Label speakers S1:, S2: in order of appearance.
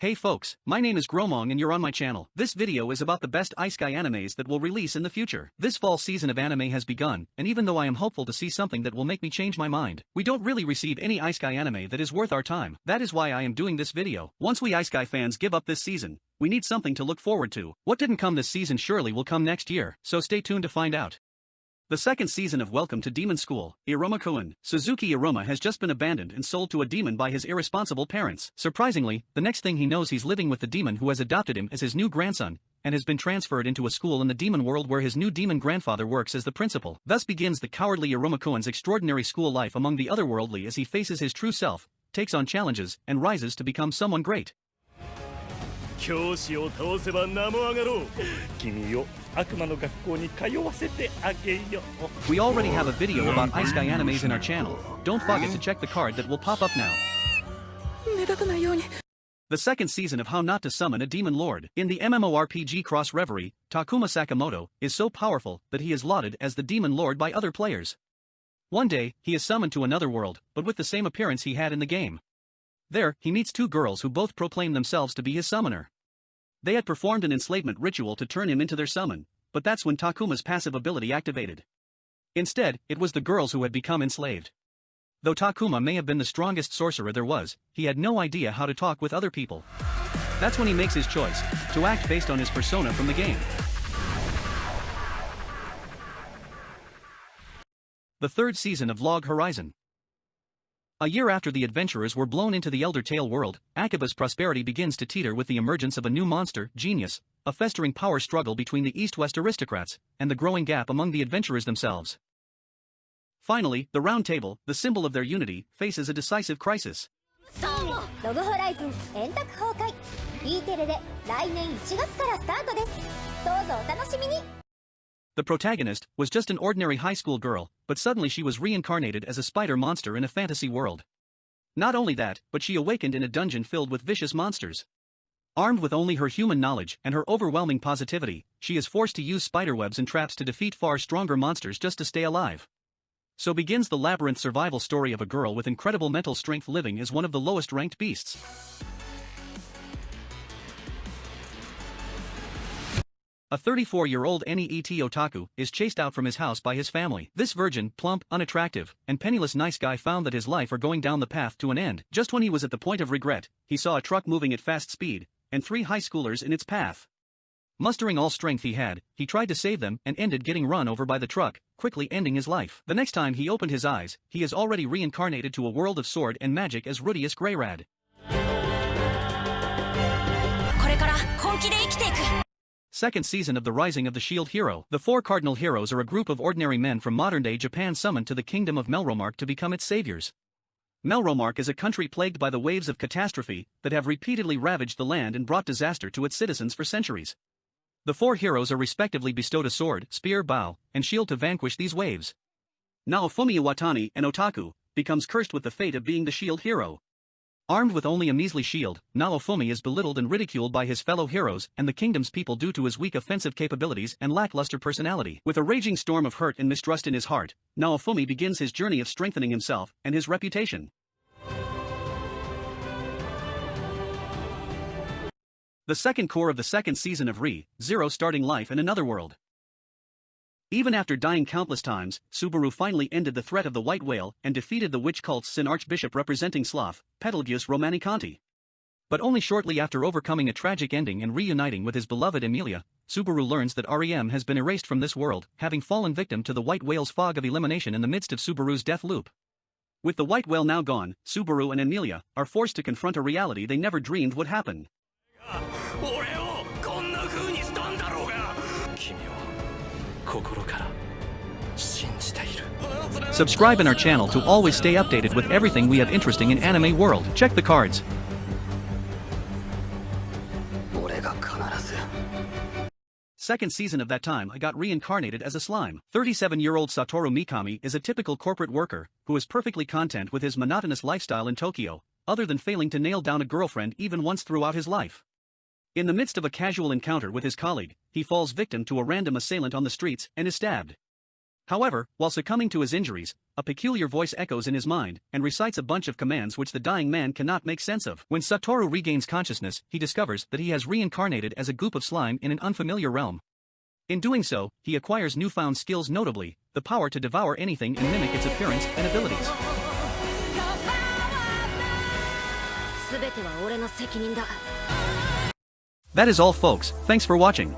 S1: Hey folks, my name is Gromong and you're on my channel. This video is about the best Isekai animes that will release in the future. This fall season of anime has begun, and even though I am hopeful to see something that will make me change my mind, we don't really receive any Isekai anime that is worth our time. That is why I am doing this video. Once we Isekai fans give up this season, we need something to look forward to. What didn't come this season surely will come next year, so stay tuned to find out. The second season of Welcome to Demon School, Iruma-kun. Suzuki Iruma has just been abandoned and sold to a demon by his irresponsible parents. Surprisingly, the next thing he knows he's living with the demon who has adopted him as his new grandson, and has been transferred into a school in the demon world where his new demon grandfather works as the principal. Thus begins the cowardly Iruma-kun's extraordinary school life among the otherworldly as he faces his true self, takes on challenges, and rises to become someone great.
S2: We already
S1: have a video about Isekai animes in our channel. Don't forget to check the card that will pop up now. The second season of How Not to Summon a Demon Lord. In the MMORPG Cross Reverie, Takuma Sakamoto is so powerful that he is lauded as the Demon Lord by other players. One day, he is summoned to another world, but with the same appearance he had in the game. There, he meets two girls who both proclaim themselves to be his summoner. They had performed an enslavement ritual to turn him into their summon, but that's when Takuma's passive ability activated. Instead, it was the girls who had become enslaved. Though Takuma may have been the strongest sorcerer there was, he had no idea how to talk with other people. That's when he makes his choice, to act based on his persona from the game. The third season of Log Horizon. A year after the adventurers were blown into the Elder Tale world, Akiba's prosperity begins to teeter with the emergence of a new monster, Genius, a festering power struggle between the East-West aristocrats, and the growing gap among the adventurers themselves. Finally, the Round Table, the symbol of their unity, faces a decisive crisis. The protagonist was just an ordinary high school girl, but suddenly she was reincarnated as a spider monster in a fantasy world. Not only that, but she awakened in a dungeon filled with vicious monsters. Armed with only her human knowledge and her overwhelming positivity, she is forced to use spiderwebs and traps to defeat far stronger monsters just to stay alive. So begins the labyrinth survival story of a girl with incredible mental strength living as one of the lowest ranked beasts. A 34-year-old NEET otaku is chased out from his house by his family. This virgin, plump, unattractive, and penniless nice guy found that his life are going down the path to an end. Just when he was at the point of regret, he saw a truck moving at fast speed, and 3 high schoolers in its path. Mustering all strength he had, he tried to save them and ended getting run over by the truck, quickly ending his life. The next time he opened his eyes, he is already reincarnated to a world of sword and magic as Rudius Greyrad. Second season of The Rising of the Shield Hero. The 4 cardinal heroes are a group of ordinary men from modern-day Japan summoned to the kingdom of Melromark to become its saviors. Melromark is a country plagued by the waves of catastrophe that have repeatedly ravaged the land and brought disaster to its citizens for centuries. The 4 heroes are respectively bestowed a sword, spear, bow, and shield to vanquish these waves. Naofumi Iwatani, an otaku, becomes cursed with the fate of being the shield hero. Armed with only a measly shield, Naofumi is belittled and ridiculed by his fellow heroes and the kingdom's people due to his weak offensive capabilities and lackluster personality. With a raging storm of hurt and mistrust in his heart, Naofumi begins his journey of strengthening himself and his reputation. The second core of the second season of Re:0 starting life in another world. Even after dying countless times, Subaru finally ended the threat of the White Whale and defeated the witch cult's Sin Archbishop representing Sloth, Petalgius Romanicanti. But only shortly after overcoming a tragic ending and reuniting with his beloved Emilia, Subaru learns that REM has been erased from this world, having fallen victim to the White Whale's fog of elimination in the midst of Subaru's death loop. With the White Whale now gone, Subaru and Emilia are forced to confront a reality they never dreamed would happen. Subscribe in our channel to always stay updated with everything we have interesting in anime world. Check the cards. Second season of That Time I Got Reincarnated as a Slime. 37-year-old Satoru Mikami is a typical corporate worker who is perfectly content with his monotonous lifestyle in Tokyo, other than failing to nail down a girlfriend even once throughout his life. In the midst of a casual encounter with his colleague, he falls victim to a random assailant on the streets and is stabbed. However, while succumbing to his injuries, a peculiar voice echoes in his mind and recites a bunch of commands which the dying man cannot make sense of. When Satoru regains consciousness, he discovers that he has reincarnated as a goop of slime in an unfamiliar realm. In doing so, he acquires newfound skills, notably the power to devour anything and mimic its appearance and abilities. That is all, folks. Thanks for watching.